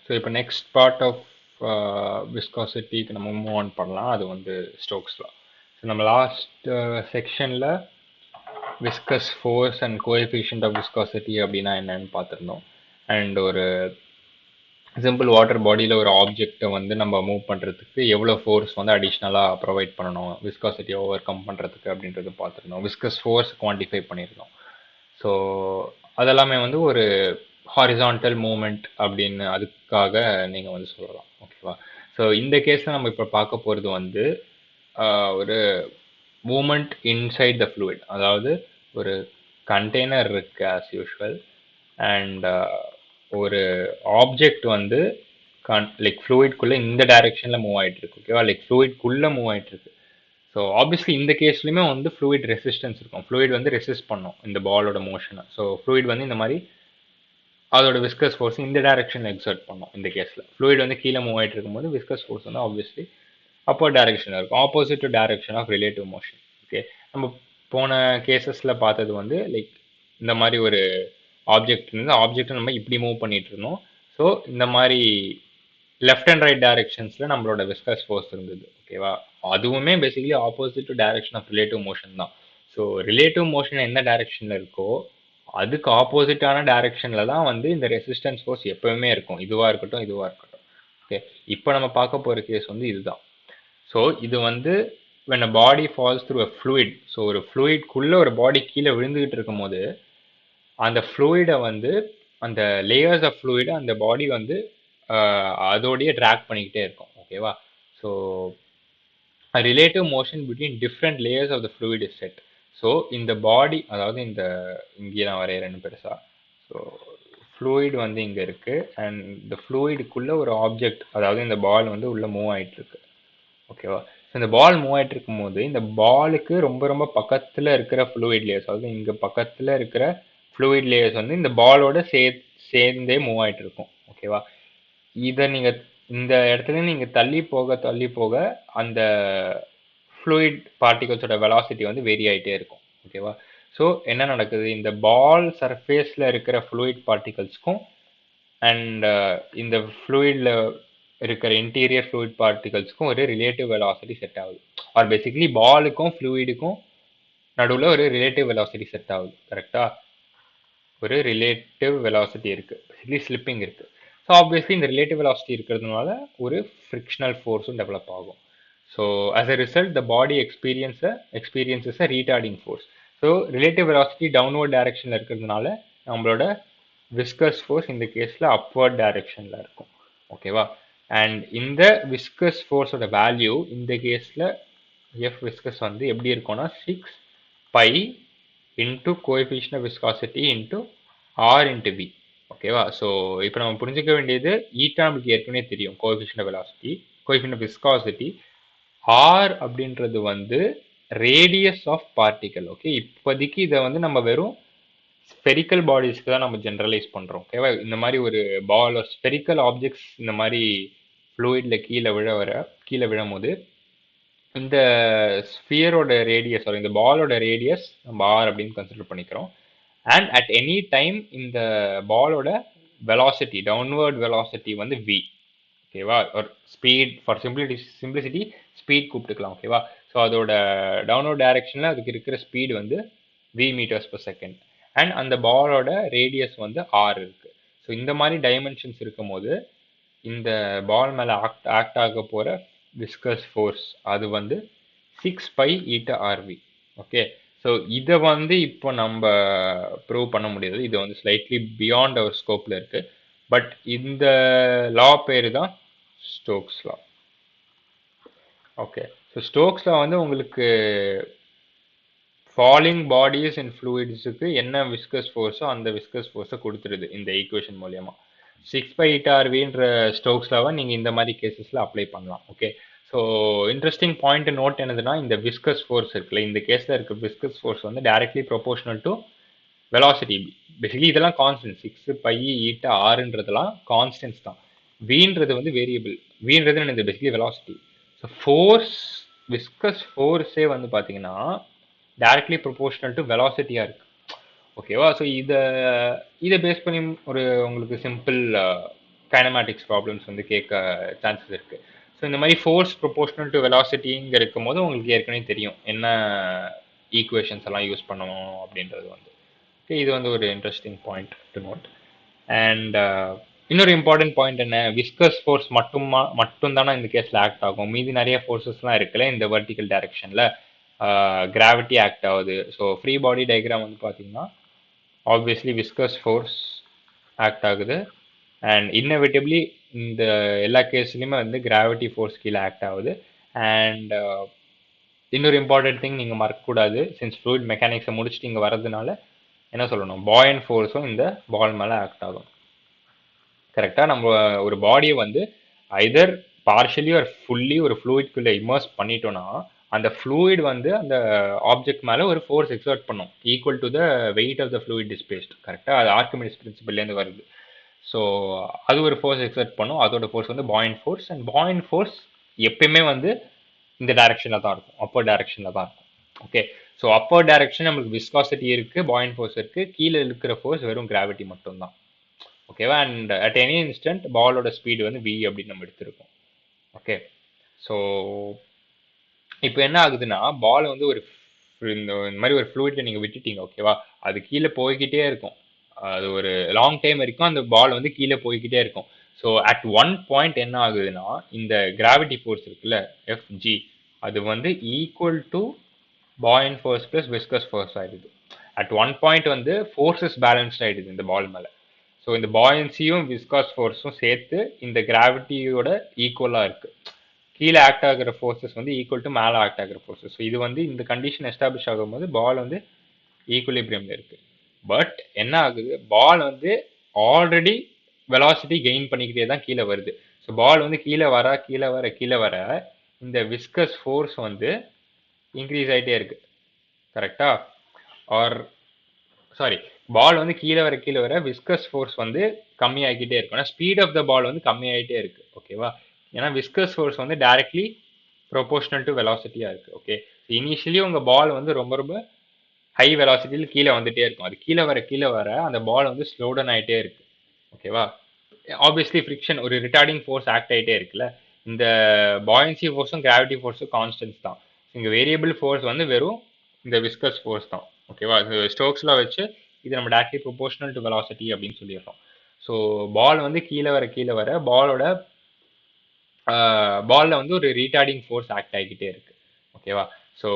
So இப்போ next part of விஸ்காசிட்டிக்கு நம்ம move on பண்ணலாம். அது வந்து ஸ்டோக்ஸ் லா. ஸோ நம்ம லாஸ்ட் செக்ஷனில் viscous force and coefficient of viscosity அப்படின்னா என்னன்னு பார்த்துருந்தோம். அண்ட் ஒரு சிம்பிள் வாட்டர் பாடியில் ஒரு ஆப்ஜெக்டை வந்து நம்ம மூவ் பண்ணுறதுக்கு எவ்வளோ ஃபோர்ஸ் வந்து அடிஷ்னலாக ப்ரொவைட் பண்ணணும் விஸ்காசிட்டியை ஓவர் கம் பண்ணுறதுக்கு அப்படின்றது பார்த்துருந்தோம். விஸ்கஸ் ஃபோர்ஸ் குவான்டிஃபை பண்ணியிருந்தோம். ஸோ அதெல்லாமே வந்து ஒரு ஹாரிசான்டல் மூமெண்ட் அப்படின்னு அதுக்காக நீங்கள் வந்து சொல்லலாம். ஓகேவா? ஸோ இந்த கேஸில் நம்ம இப்போ பார்க்க போகிறது வந்து ஒரு மூமெண்ட் இன்சைட் த ஃப்ளூயிட். அதாவது ஒரு கண்டெய்னர் இருக்கு ஆஸ் யூஷுவல். அண்ட் ஒரு ஆப்ஜெக்ட் வந்து லைக் ஃப்ளூயிட்குள்ளே இந்த டைரெக்ஷனில் மூவ் ஆகிட்டு இருக்கு. ஓகேவா? லைக் ஃப்ளூயிட்குள்ளே மூவ் ஆகிட்டு இருக்கு. ஸோ ஆப்வியஸ்லி இந்த கேஸ்லையுமே வந்து ஃப்ளூயிட் ரெசிஸ்டன்ஸ் இருக்கும். ஃப்ளூயிட் வந்து ரெசிஸ்ட் பண்ணும் இந்த பாலோட மோஷனை. ஸோ ஃப்ளூயிட் வந்து இந்த மாதிரி அதோட விஸ்கஸ் ஃபோர்ஸ் இந்த டைரக்ஷனில் எக்ஸர்ட் பண்ணும். இந்த கேஸில் ஃப்ளூயிட் வந்து கீழே மூவ் ஆகிட்டு இருக்கும்போது விஸ்கஸ் ஃபோர்ஸ் வந்து ஆப்வியஸ்லி அப்பர் டைரக்ஷனில் இருக்கும், opposite to direction of relative motion. Okay, நம்ம போன கேசஸில் பார்த்தது வந்து லைக் இந்த மாதிரி ஒரு ஆப்ஜெக்ட் இருந்து ஆப்ஜெக்டை நம்ம இப்படி மூவ் பண்ணிட்டு இருந்தோம். ஸோ இந்த மாதிரி லெஃப்ட் அண்ட் ரைட் டைரக்ஷன்ஸில் நம்மளோட விஸ்கஸ் ஃபோர்ஸ் இருந்தது. ஓகேவா? அதுவுமே basically opposite to direction of relative motion தான். ஸோ ரிலேட்டிவ் மோஷன் எந்த டைரக்ஷனில் இருக்கோ அதுக்கு ஆப்போசிட்டான டைரக்ஷனில் தான் வந்து இந்த ரெசிஸ்டன்ஸ் ஃபோர்ஸ் எப்பவுமே இருக்கும். இதுவாக இருக்கட்டும் இதுவாக இருக்கட்டும். ஓகே, இப்போ நம்ம பார்க்க போகிற கேஸ் வந்து இதுதான். ஸோ இது வந்து when a body falls through a fluid, so ஒரு ஃப்ளூயிட்குள்ளே ஒரு பாடி கீழே விழுந்துகிட்டு இருக்கும் போது அந்த ஃப்ளூயிடை வந்து அந்த லேயர்ஸ் ஆஃப் ஃப்ளூயிடை அந்த பாடி வந்து அதோடைய ட்ராக் பண்ணிக்கிட்டே இருக்கும். ஓகேவா? So relative motion between different layers of the fluid is set. So இந்த பாடி, அதாவது இந்த இங்கே நான் வரைகிறேன்னு பெருசா. ஸோ ஃப்ளூயிட் வந்து இங்கே இருக்குது அண்ட் இந்த ஃப்ளூயிடுக்குள்ளே ஒரு ஆப்ஜெக்ட், அதாவது இந்த பால் வந்து உள்ளே மூவ் ஆகிட்டு இருக்கு. ஓகேவா? ஸோ இந்த பால் மூவ் ஆகிட்டு இருக்கும்போது இந்த பாலுக்கு ரொம்ப ரொம்ப பக்கத்தில் இருக்கிற ஃப்ளூயிட் லேயர்ஸ், அதாவது இங்கே பக்கத்தில் இருக்கிற ஃப்ளூயிட் லேயர்ஸ் வந்து இந்த பாலோட சேர்ந்தே மூவ் ஆகிட்டு இருக்கும். ஓகேவா? இதை நீங்கள் இந்த இடத்துல நீங்கள் தள்ளி போக அந்த ஃப்ளூயிட் பார்ட்டிகல்ஸோட வெலாசிட்டி வந்து வேரி ஆகிட்டே இருக்கும். ஓகேவா? ஸோ என்ன நடக்குது, இந்த பால் சர்ஃபேஸில் இருக்கிற ஃப்ளூயிட் பார்ட்டிகல்ஸ்க்கும் அண்ட் இந்த ஃப்ளூயிடில் இருக்கிற இன்டீரியர் ஃப்ளூயிட் பார்ட்டிகல்ஸ்க்கும் ஒரு ரிலேட்டிவ் வெலாசிட்டி செட் ஆகுது. ஆர் பேசிக்கலி பாலுக்கும் ஃப்ளூயிடுக்கும் நடுவில் ஒரு ரிலேட்டிவ் வெலாசிட்டி செட் ஆகுது. கரெக்டா? ஒரு ரிலேட்டிவ் வெலாசிட்டி இருக்குது, பேசிக்கலி ஸ்லிப்பிங் இருக்குது. ஸோ ஆப்வியஸ்லி இந்த ரிலேட்டிவ் வெலாசிட்டி இருக்கிறதுனால ஒரு ஃப்ரிக்ஷனல் ஃபோர்ஸும் டெவலப் ஆகும். So as a result the body experiences a retarding force. So relative velocity downward டைரக்ஷனில் இருக்கிறதுனால நம்மளோட விஸ்கஸ் ஃபோர்ஸ் இந்த கேஸில் அப்வர்ட் டைரக்ஷனில் இருக்கும். ஓகேவா? அண்ட் இந்த விஸ்கஸ் ஃபோர்ஸோட வேல்யூ இந்த கேஸில் எஃப் விஸ்கஸ் வந்து எப்படி இருக்கும்னா 6 pi into coefficient of viscosity into r into v. ஓகேவா? ஸோ இப்போ நம்ம புரிஞ்சுக்க வேண்டியது ஈட்டா நமக்கு ஏற்கனவே தெரியும், coefficient of velocity, coefficient of viscosity. R அப்படின்றது வந்து ரேடியஸ் ஆஃப் பார்ட்டிகல். ஓகே, இப்போதைக்கு இதை வந்து நம்ம வெறும் ஸ்பெரிக்கல் பாடிஸ்க்கு தான் நம்ம ஜென்ரலைஸ் பண்ணுறோம். ஓகேவா? இந்த மாதிரி ஒரு பால் ஸ்பெரிக்கல் ஆப்ஜெக்ட்ஸ் இந்த மாதிரி ஃப்ளூயிடில் கீழே விழும் போது இந்த ஸ்பியரோட ரேடியஸ், இந்த பாலோட ரேடியஸ் நம்ம ஆர் அப்படின்னு கன்சிடர் பண்ணிக்கிறோம். அண்ட் அட் எனி டைம் இந்த பாலோட வெலாசிட்டி, டவுன்வர்ட் வெலாசிட்டி வந்து வி. ஓகேவா? ஒரு ஸ்பீட், ஃபார் சிம்பிளிசிட்டி ஸ்பீட் கூப்பிட்டுக்கலாம். ஓகேவா? ஸோ அதோட டவுன்வர்ட் டைரக்ஷனில் அதுக்கு இருக்கிற ஸ்பீடு வந்து v meters per second. And அந்த பாலோட ரேடியஸ் வந்து ஆர் இருக்குது. ஸோ இந்த மாதிரி டைமென்ஷன்ஸ் இருக்கும் போது இந்த பால் மேலே ஆக்ட் ஆக போகிற விஸ்கஸ் ஃபோர்ஸ் அது வந்து 6 pi eta r v. Okay, so இதை வந்து இப்போ நம்ம ப்ரூவ் பண்ண முடியாது, இது வந்து ஸ்லைட்லி பியாண்ட் அவர் ஸ்கோப்பில் இருக்குது. பட் இந்த லா பேர் தான் ஸ்டோக்ஸ் லா. ஓகே, ஸோ ஸ்டோக்ஸ் லா வந்து உங்களுக்கு ஃபாலிங் பாடிஸ் அண்ட் ஃப்ளூயிட்ஸுக்கு என்ன விஸ்கஸ் ஃபோர்ஸோ அந்த விஸ்கஸ் ஃபோர்ஸை கொடுத்துருது இந்த ஈக்குவேஷன் மூலயமா. 6 பை ஈட்டா ஆர்வின்ற ஸ்டோக்ஸ் லாவை நீங்கள் இந்த மாதிரி கேசஸில் அப்ளை பண்ணலாம். Okay, so interesting point note என்னதுன்னா, இந்த விஸ்கஸ் ஃபோர்ஸ் இருக்குல்ல, இந்த கேஸில் இருக்க விஸ்கஸ் ஃபோர்ஸ் வந்து directly proportional to velocity. Basically இதெல்லாம் கான்ஸ்டன்ட், 6 பை ஈட்டா ஆறுன்றதெல்லாம் கான்ஸ்டன்ஸ் தான். வீன்றது வந்து வேரியபிள். வீன்றது என்னது? Basically velocity. So force, viscous ஃபோர்ஸே வந்து பார்த்தீங்கன்னா டைரக்ட்லி ப்ரொபோர்ஷனல் டு வெலாசிட்டியாக இருக்கு. ஓகேவா? ஸோ இதை பேஸ் பண்ணி ஒரு உங்களுக்கு சிம்பிள் கைனமேட்டிக்ஸ் ப்ராப்ளம்ஸ் வந்து கேட்க சான்சஸ் இருக்கு. ஸோ இந்த மாதிரி ஃபோர்ஸ் ப்ரொபோஷனல் டு வெலாசிட்டிங்க இருக்கும் போது உங்களுக்கு ஏற்கனவே தெரியும் என்ன ஈக்குவேஷன்ஸ் எல்லாம் யூஸ் பண்ணணும் அப்படின்றது வந்து. இது வந்து ஒரு interesting point to note. And இன்னொரு இம்பார்ட்டன்ட் பாயிண்ட் என்ன, விஸ்கஸ் ஃபோர்ஸ் மட்டும் தானே இந்த கேஸில் ஆக்ட் ஆகும், மீதி நிறைய ஃபோர்ஸஸ்லாம் இருக்குல்ல இந்த வெர்டிக்கல் டைரக்ஷனில். கிராவிட்டி ஆக்ட் ஆகுது. ஸோ ஃப்ரீ பாடி டயக்ராம் வந்து பார்த்தீங்கன்னா ஆப்வியஸ்லி விஸ்கஸ் ஃபோர்ஸ் ஆக்ட் ஆகுது. அண்ட் இன்னோவேட்டிவ்லி இந்த எல்லா கேஸ்லையுமே வந்து கிராவிட்டி ஃபோர்ஸ் கீழே ஆக்ட் ஆகுது. அண்ட் இன்னொரு இம்பார்ட்டன்ட் திங் நீங்கள் மறக்கக்கூடாது, சின்ஸ் ஃப்ளூயிட் மெக்கானிக்ஸை முடிச்சுட்டு இங்கே வர்றதுனால என்ன சொல்லணும், பாயன் ஃபோர்ஸும் இந்த பால் மேலே ஆக்ட் ஆகும். கரெக்டாக நம்ம ஒரு பாடியை வந்து ஐதர் பார்ஷியலி ஒரு ஃபுல்லி ஒரு ஃப்ளூயிட்குள்ளே இமர்ஸ் பண்ணிட்டோன்னா அந்த ஃப்ளூயிட் வந்து அந்த ஆப்ஜெக்ட் மேலே ஒரு ஃபோர்ஸ் எக்ஸர்ட் பண்ணும் equal to the weight of the fluid displaced. கரெக்டாக அது ஆர்கிமிடிஸ் பிரின்சிபல்லேருந்து வருது. ஸோ அது ஒரு ஃபோர்ஸ் எக்ஸர்ட் பண்ணும், அதோட ஃபோர்ஸ் வந்து point force. And buoyant force எப்பயுமே வந்து இந்த டைரக்ஷனில் தான் இருக்கும், அப்பர் டைரக்ஷனில் தான் இருக்கும். ஓகே, ஸோ அப்பர் டைரக்ஷன் நம்மளுக்கு விஸ்காசிட்டி இருக்குது, பாயிண்ட் ஃபோர்ஸ் இருக்குது, கீழே இருக்கிற ஃபோர்ஸ் வெறும் கிராவிட்டி மட்டும்தான். ஓகேவா? அண்ட் அட் எனி இன்ஸ்டன்ட் பாலோட ஸ்பீடு வந்து v அப்படின்னு நம்ம எடுத்திருக்கோம். ஓகே, ஸோ இப்போ என்ன ஆகுதுன்னா பால் வந்து ஒரு இந்த மாதிரி ஒரு ஃப்ளூயிட்ல நீங்கள் விட்டுட்டீங்க. ஓகேவா? அது கீழே போய்கிட்டே இருக்கும், அது ஒரு லாங் டைம் வரைக்கும் அந்த பால் வந்து கீழே போய்கிட்டே இருக்கும். ஸோ அட் ஒன் பாயிண்ட் என்ன ஆகுதுன்னா இந்த கிராவிட்டி ஃபோர்ஸ் இருக்குல்ல Fg, அது வந்து equal to point force plus viscous force ஆயிடுது. அட் ஒன் பாயிண்ட் வந்து ஃபோர்ஸஸ் பேலன்ஸ்ட் ஆயிடுது இந்த பால் மேலே. ஸோ இந்த பாயன்சியும் விஸ்காஸ் ஃபோர்ஸும் சேர்த்து இந்த கிராவிட்டியோட ஈக்குவலாக இருக்குது. கீழே ஆக்ட் ஆகிற ஃபோர்ஸஸ் வந்து ஈக்குவல் டு மேலே ஆக்ட் ஆகிற ஃபோர்ஸஸ். ஸோ இது வந்து இந்த கண்டிஷன் எஸ்டாப்ளிஷ் ஆகும்போது பால் வந்து ஈக்குலிபிரியமில் இருக்குது. பட் என்ன ஆகுது, பால் வந்து ஆல்ரெடி வெலாசிட்டி கெயின் பண்ணிக்கிட்டே தான் கீழே வருது. ஸோ பால் வந்து கீழே வர இந்த விஸ்கஸ் ஃபோர்ஸ் வந்து இன்க்ரீஸ் ஆகிட்டே இருக்கு. கரெக்டா? ஆர் சாரி, பால் வந்து கீழே வர விஸ்கஸ் ஃபோர்ஸ் வந்து கம்மியாகிட்டே இருக்கும். ஏன்னா ஸ்பீட் ஆஃப் த பால் வந்து கம்மியாகிட்டே இருக்கு. ஓகேவா? ஏன்னா விஸ்கஸ் ஃபோர்ஸ் வந்து டைரக்ட்லி ப்ரொபோஷனல் டு வெலாசிட்டியாக இருக்கு. ஓகே, இனிஷியலி உங்கள் பால் வந்து ரொம்ப ரொம்ப ஹை வெலாசிட்டியில் கீழே வந்துட்டே இருக்கும். அது கீழே வர அந்த பால் வந்து ஸ்லோ டவுன் ஆகிட்டே இருக்கு. ஓகேவா? ஆப்வியஸ்லி ஃப்ரிக்ஷன் ஒரு ரிட்டார்டிங் ஃபோர்ஸ் ஆக்ட் ஆகிட்டே இருக்குல்ல. இந்த பாயன்சி ஃபோர்ஸும் கிராவிட்டி ஃபோர்ஸும் கான்ஸ்டன்ஸ் தான். இங்கே வேரியபிள் ஃபோர்ஸ் வந்து வெறும் இந்த விஸ்கஸ் ஃபோர்ஸ் தான். ஓகேவா? ஸ்டோக்ஸ்லாம் வச்சு இது நம்ம டேரக்ட்லி ப்ரொபோஷனல் டு வெலாசிட்டி அப்படின்னு சொல்லிடுறோம். ஸோ பால் வந்து கீழே வர பாலில் வந்து ஒரு ரீட்டார்டிங் ஃபோர்ஸ் ஆக்ட் ஆகிக்கிட்டே இருக்கு. ஓகேவா? ஸோ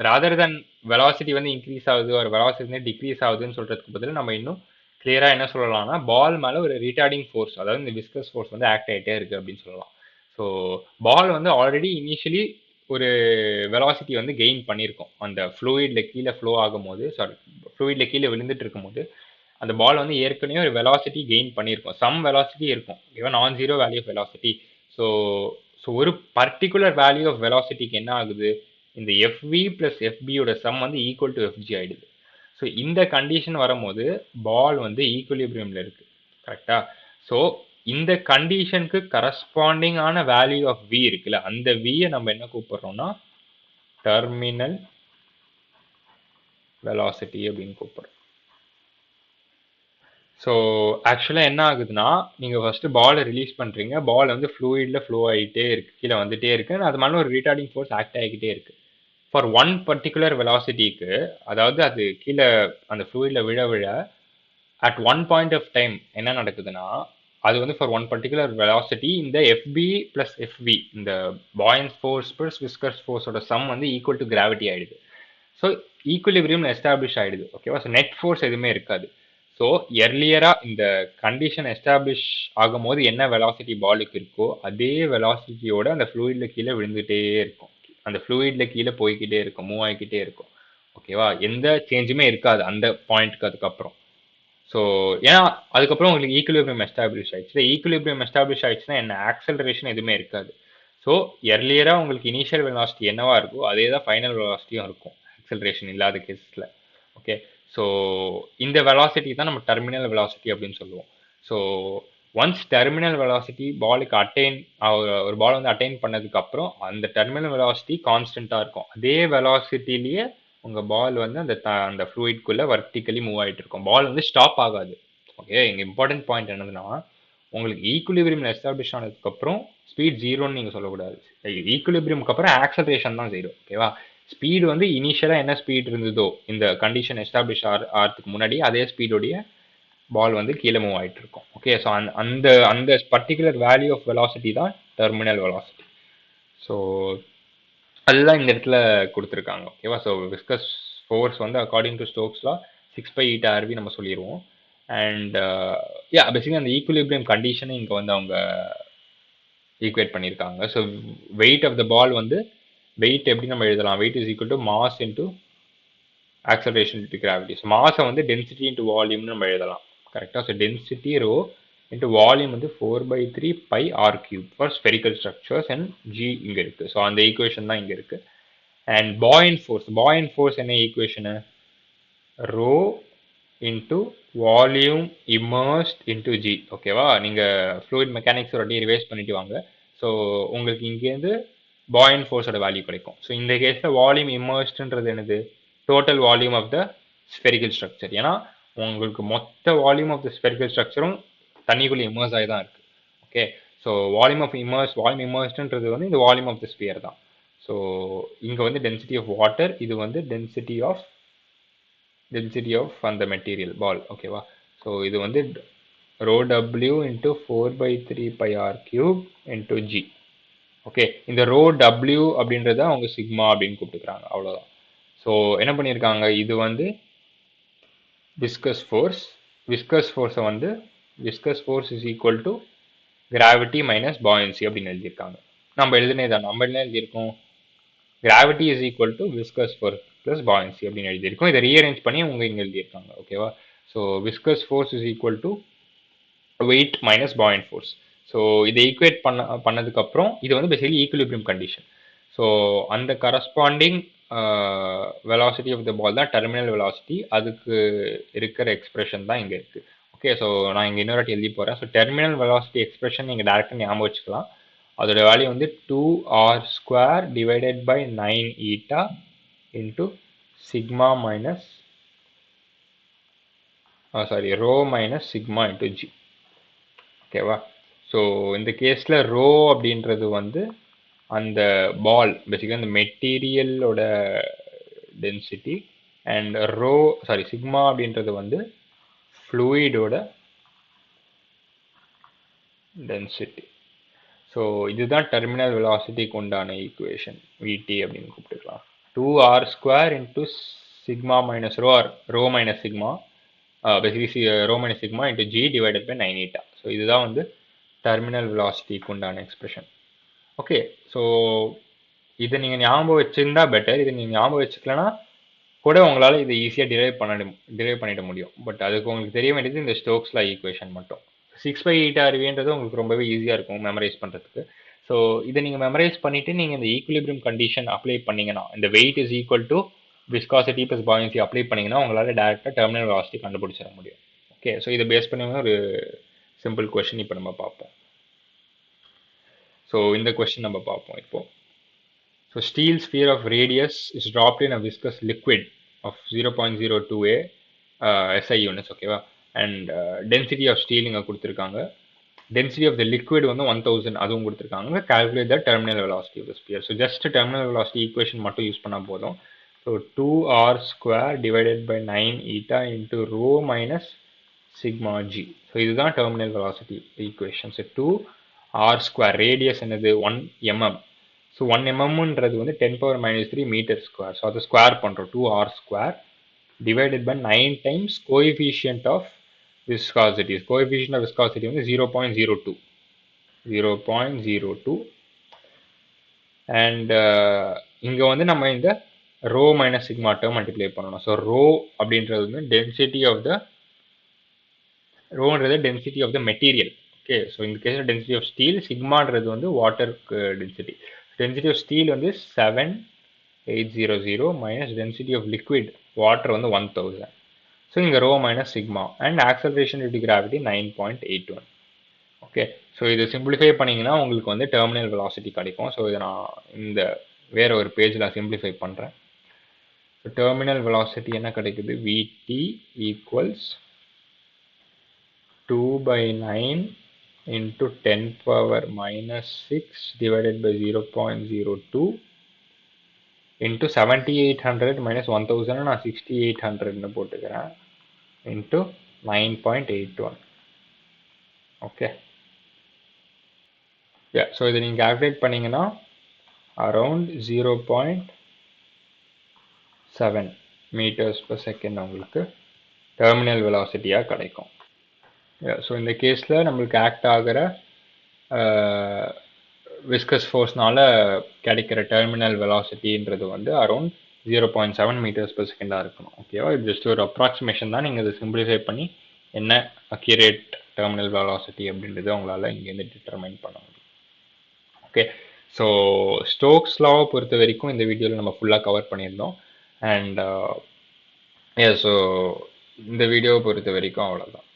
ராதர் தென் வெலாசிட்டி வந்து இன்க்ரீஸ் ஆகுது ஒரு வெலாசிட்டி வந்து டிக்ரீஸ் ஆகுதுன்னு சொல்றதுக்கு பதில் நம்ம இன்னும் கிளியராக என்ன சொல்லலாம்னா பால் மேலே ஒரு ரீட்டார்டிங் ஃபோர்ஸ், அதாவது இந்த விஸ்கஸ் ஃபோர்ஸ் வந்து ஆக்ட் ஆகிட்டே இருக்கு அப்படின்னு சொல்லலாம். ஸோ பால் வந்து ஆல்ரெடி இனிஷியலி ஒரு வெலாசிட்டி வந்து கெயின் பண்ணியிருக்கோம் அந்த ஃப்ளூயிட்ல கீழே ஃப்ளோ ஆகும்போது, ஃப்ளூயிட்ல கீழே விழுந்துட்டு இருக்கும்போது அந்த பால் வந்து ஏற்கனவே ஒரு வெலாசிட்டி கெயின் பண்ணியிருக்கோம், சம் வெலாசிட்டி இருக்கும், even non zero value of velocity. So ஒரு பர்டிகுலர் வேல்யூ ஆஃப் வெலாசிட்டிக்கு என்ன ஆகுது, இந்த எஃப்வி பிளஸ் எஃபியோட சம் வந்து ஈக்குவல் டு எஃப்ஜி ஆயிடுது. ஸோ இந்த கண்டிஷன் வரும்போது பால் வந்து ஈக்குலிபிரியம்ல இருக்கு. கரெக்டா? ஸோ இந்த கண்டிஷனுக்கு கரஸ்பாண்டிங்கான வேல்யூ ஆஃப் வி இருக்குல்ல, அந்த வியை நம்ம என்ன கூப்பிடுறோம்னா டெர்மினல் வெலாசிட்டி அப்படின்னு கூப்பிடுறோம். ஸோ ஆக்சுவலாக என்ன ஆகுதுன்னா நீங்கள் ஃபர்ஸ்ட் பாலை ரிலீஸ் பண்ணுறீங்க, பால் வந்து ஃப்ளூயிடில் ஃப்ளோ ஆகிட்டே இருக்கு, கீழே வந்துட்டே இருக்கு, அது மேலே ஒரு ரீட்டார்டிங் ஃபோர்ஸ் ஆக்ட் ஆகிக்கிட்டே இருக்கு ஃபார் ஒன் பர்டிகுலர் வெலாசிட்டிக்கு. அதாவது அது கீழே அந்த ஃப்ளூயிடில் விழ at one point of time என்ன நடக்குதுன்னா அது வந்து ஃபார் ஒன் பர்டிகுலர் வெலாசிட்டி இந்த எஃப்பி பிளஸ் எஃப்வி, இந்த பாயன்ஸ் ஃபோர்ஸ் பிளஸ் விஸ்கஸ் ஃபோர்ஸோட சம் வந்து ஈக்குவல் டு கிராவிட்டி ஆயிடுது. ஸோ ஈக்குலிபிரியம் எஸ்டாப்ளிஷ் ஆயிடுது. ஓகேவா? ஸோ நெட் ஃபோர்ஸ் எதுவுமே இருக்காது. ஸோ எர்லியராக இந்த கண்டிஷன் எஸ்டாப்ளிஷ் ஆகும் போது என்ன வெலாசிட்டி பாலுக்கு இருக்கோ அதே வெலாசிட்டியோட அந்த ஃப்ளூயிடில் கீழே விழுந்துகிட்டே இருக்கும், அந்த ஃப்ளூயிடில் கீழே போய்கிட்டே இருக்கும், மூவ் ஆகிக்கிட்டே இருக்கும். ஓகேவா? எந்த சேஞ்சுமே இருக்காது அந்த பாயிண்ட்க்கு அதுக்கப்புறம். ஸோ ஏன்னா அதுக்கப்புறம் உங்களுக்கு ஈக்குலிபிரியம் எஸ்டாப்ளிஷ் ஆயிடுச்சு. ஈக்குலிபிரியம் எஸ்டாப்ளிஷ் ஆயிடுச்சுன்னா என்ன, ஆக்சலரேஷன் எதுவுமே இருக்காது. ஸோ எர்லியராக உங்களுக்கு இனிஷியல் வெலாசிட்டி என்னவா இருக்கோ அதே தான் ஃபைனல் வெலாசிட்டியும் இருக்கும், ஆக்சலரேஷன் இல்லாத கேஸில். ஓகே, ஸோ இந்த வெலாசிட்டி தான் நம்ம டெர்மினல் வெலாசிட்டி அப்படின்னு சொல்லுவோம். ஸோ ஒன்ஸ் டெர்மினல் வெலாசிட்டி பாலுக்கு ஒரு பால் வந்து அட்டைன் பண்ணதுக்கப்புறம் அந்த டெர்மினல் வெலாசிட்டி கான்ஸ்டண்ட்டாக இருக்கும். அதே வெலாசிட்டிலேயே உங்கள் பால் வந்து அந்த ஃப்ளூயிட்குள்ளே வர்டிக்கலி மூவ் ஆகிட்டு இருக்கும், பால் வந்து ஸ்டாப் ஆகாது. ஓகே, இங்கே இம்பார்ட்டன்ட் பாயிண்ட் என்னதுன்னா உங்களுக்கு ஈக்குலிபிரியம் எஸ்டாப்ளிஷ் ஆனதுக்கப்புறம் ஸ்பீட் ஜீரோன்னு நீங்கள் சொல்லக்கூடாது. ஈக்குலிபிரியம்க்கு அப்புறம் ஆக்சலரேஷன் தான் ஜீரோ. ஓகேவா? ஸ்பீடு வந்து இனிஷியலாக என்ன ஸ்பீட் இருந்ததோ இந்த கண்டிஷன் எஸ்டாப்ளிஷ் ஆகிறதுக்கு முன்னாடி அதே ஸ்பீடோடைய பால் வந்து கீழே மூவ் ஆகிட்டு இருக்கும். ஓகே, ஸோ அந்த அந்த பர்டிகுலர் வேல்யூ ஆஃப் வெலாசிட்டி தான் டெர்மினல் வெலாசிட்டி. ஸோ அதுதான் இந்த இடத்துல கொடுத்துருக்காங்க. ஓகேவா? ஸோ விஸ்கஸ் ஃபோர்ஸ் வந்து அக்கார்டிங் டு ஸ்டோக்ஸ்லாம் 6π∗RV நம்ம சொல்லிடுவோம். அண்ட் பேசிக்கலி அந்த ஈக்குலிபிரியம் கண்டிஷனை இங்கே வந்து அவங்க ஈக்குவேட் பண்ணியிருக்காங்க. So weight of the ball வந்து வெயிட் எப்படி நம்ம எழுதலாம்? Weight is equal to mass into acceleration into gravity. So மாஸை வந்து டென்சிட்டி இன்டூ வால்யூம்னு நம்ம எழுதலாம். கரெக்டாக? So density rho into volume வந்து 4/3πr³ for spherical structures and g இங்கே இருக்குது. ஸோ அந்த ஈக்குவேஷன் தான் இங்கே இருக்குது. அண்ட் பாயிண்ட் ஃபோர்ஸ் என்ன ஈக்குவேஷனு? Rho into volume immersed into g. ஓகேவா? நீங்கள் ஃப்ளூயிட் மெக்கானிக்ஸ் ஒரு வாட்டி ரிவைஸ் பண்ணிட்டு வாங்க. ஸோ உங்களுக்கு இங்கேருந்து பாயிண்ட் ஃபோர்ஸோட வேல்யூ கிடைக்கும். ஸோ இந்த கேஸில் வால்யூம் இமர்ஸ்ட்ன்றது என்னது? Total volume of the spherical structure. ஏன்னா உங்களுக்கு மொத்த வால்யூம் ஆஃப் த ஸ்பெரிக்கல் ஸ்ட்ரக்சரும் தண்ணிக்குள்ளே இமர்ஸ் ஆகி தான் இருக்குது. ஓகே, ஸோ வால்யூம் இமர்ஸ்ட்ன்றது வந்து இந்த வால்யூம் ஆஃப் த ஸ்பியர் தான். ஸோ இங்கே வந்து டென்சிட்டி ஆஃப் வாட்டர், இது வந்து டென்சிட்டி ஆஃப் அந்த மெட்டீரியல் பால். ஓகேவா? ஸோ இது வந்து row W into 4/3πr³ into G. Okay, இந்த ரோ டபிள்யூ அப்படின்றத அவங்க சிக்மா அப்படின்னு கூப்பிட்டுக்கிறாங்க. அவ்வளோதான். ஸோ என்ன பண்ணியிருக்காங்க? இது வந்து விஸ்கஸ் ஃபோர்ஸை வந்து viscous force is equal to gravity minus buoyancy அப்படின்னு எழுதியிருக்காங்க. நம்ம என்ன எழுதியிருக்கோம்? Gravity is equal to viscous force plus buoyancy அப்படின்னு எழுதியிருக்கோம். இதை ரீஅரேஞ்ச் பண்ணி அவங்க இங்கே எழுதியிருக்காங்க. ஓகேவா? So viscous force is equal to weight minus buoyant force. So இதை ஈக்குவேட் பண்ணதுக்கப்புறம் இது வந்து பேசிக்கலி ஈக்குலிபிரியம் கண்டிஷன். ஸோ அந்த corresponding velocity of the ball தான் டெர்மினல் வெலாசிட்டி. அதுக்கு இருக்கிற எக்ஸ்பிரஷன் தான் இங்கே இருக்குது. ஓகே, ஸோ நான் இங்கே இன்னொரு வாட்டி எழுதி போகிறேன். ஸோ டெர்மினல் வெலாசிட்டி எக்ஸ்பிரஷன் நீங்கள் டேரெக்டாக ஞாபகம் வச்சுக்கலாம். அதோட வேல்யூ வந்து 2r² divided by 9η into sigma minus rho minus sigma into g. ஓகேவா? ஸோ இந்த கேஸில் ரோ அப்படின்றது வந்து அந்த பால் பேசிக்காக அந்த மெட்டீரியலோட டென்சிட்டி அண்ட் சிக்மா அப்படின்றது வந்து ஃப்ளூயிடோட டென்சிட்டி. ஸோ இதுதான் டெர்மினல் வெலாசிட்டிக்கு உண்டான ஈக்குவேஷன், விடி அப்படின்னு கூப்பிட்டுக்கலாம். 2r² into sigma minus rho minus sigma basically rho minus sigma into g divided by 9η. So இதுதான் வந்து டெர்மினல் வெலாசிட்டிக்கு உண்டான எக்ஸ்பிரஷன். ஓகே, ஸோ இதை நீங்கள் ஞாபகம் வச்சுருந்தா பெட்டர். இதை நீங்கள் ஞாபகம் வச்சுக்கலன்னா கூட உங்களால் இதை ஈஸியாக டிரைவ் பண்ணிட முடியும். பட் அதுக்கு உங்களுக்கு தெரிய வேண்டியது இந்த ஸ்டோக்ஸ் லா ஈக்குவேஷன் மட்டும். 6π∗RVன்றது உங்களுக்கு ரொம்பவே ஈஸியாக இருக்கும் மெமரைஸ் பண்ணுறதுக்கு. ஸோ இதை நீங்கள் மெமரைஸ் பண்ணிவிட்டு நீங்கள் இந்த ஈக்குலிபிரியம் கண்டிஷன் அப்ளை பண்ணிங்கன்னா, இந்த weight is equal to viscosity plus buoyancy apply பண்ணிங்கன்னா உங்களால் டேரெக்டாக டெர்மினல் வெலாசிட்டி கண்டுபிடிச்சிட முடியும். ஓகே, ஸோ இதை பேஸ் பண்ணி ஒரு சிம்பிள் கொஸ்டின் இப்போ நம்ம பார்ப்போம். ஸோ இந்த கொஸ்டின் நம்ம பார்ப்போம் இப்போ. So steel sphere of radius is dropped in a viscous liquid of 0.02 SI units. ஓகேவா? அண்ட் டென்சிட்டி ஆஃப் ஸ்டீல் இங்கே கொடுத்துருக்காங்க. டென்சிட்டி ஆஃப் த லிக்விட் வந்து 1000 அதுவும் கொடுத்துருக்காங்க. Calculate the terminal velocity of the sphere. So just terminal velocity equation மட்டும் use பண்ணால் போதும். So 2r² divided by 9η into rho minus sigma g. So இதுதான் terminal velocity equation. So 2r², radius என்னது 1 mm. So 1 mmன்றது வந்து 10⁻³ metre square. So அதை square பண்ணுறோம். 2r² divided by 9 times coefficient of viscosity. Coefficient of viscosity வந்து 0.02 and இங்கே வந்து நம்ம இந்த rho minus sigma term multiply பண்ணணும். ஸோ ரோ அப்படின்றது வந்து density of the material. Okay, so இந்த கேஸில் டென்சிட்டி ஆஃப் ஸ்டீல். சிக்மான்றது வந்து வாட்டருக்கு டென்சிட்டி. டென்சிட்டி ஆஃப் ஸ்டீல் வந்து 7800 minus density of liquid water வந்து 1000. ஸோ இங்கே rho minus sigma and acceleration due to gravity 9.81. Okay, so இதை சிம்பிளிஃபை பண்ணிங்கன்னா உங்களுக்கு வந்து டெர்மினல் வெலாசிட்டி கிடைக்கும். ஸோ இதை நான் இந்த வேற ஒரு பேஜில் சிம்பிளிஃபை பண்ணுறேன். ஸோ டெர்மினல் வெலாசிட்டி என்ன கிடைக்குது? விடி equals 2/9 into 10 power minus 6 divided by 0.02 into 7800 minus 1000 நான் 6800 போட்டுக்கிறேன் into 9.81. okay yeah so இதை நீங்க calculate பண்ணீங்கன்னா around 0.7 meters per second உங்களுக்கு terminal velocity கிடைக்கும். ஸோ இந்த கேஸில் நம்மளுக்கு ஆக்ட் ஆகிற விஸ்கஸ் ஃபோர்ஸ்னால கிடைக்கிற டெர்மினல் வெலாசிட்டின்றது வந்து அரௌண்ட் 0.7 மீட்டர்ஸ் per செகண்டாக இருக்கணும். ஓகேவா? இது ஜஸ்ட் ஒரு அப்ராக்சிமேஷன் தான். நீங்கள் இதை சிம்பிளிஃபை பண்ணி என்ன அக்யூரேட் டெர்மினல் வெலாசிட்டி அப்படின்றது உங்களால் இங்கேருந்து டிட்டர்மைன் பண்ண முடியும். ஓகே, ஸோ ஸ்டோக்ஸ் லாவை பொறுத்த வரைக்கும் இந்த வீடியோவில் நம்ம ஃபுல்லாக கவர் பண்ணியிருந்தோம். அண்ட் ஸோ இந்த வீடியோவை பொறுத்த வரைக்கும் அவ்வளோதான்.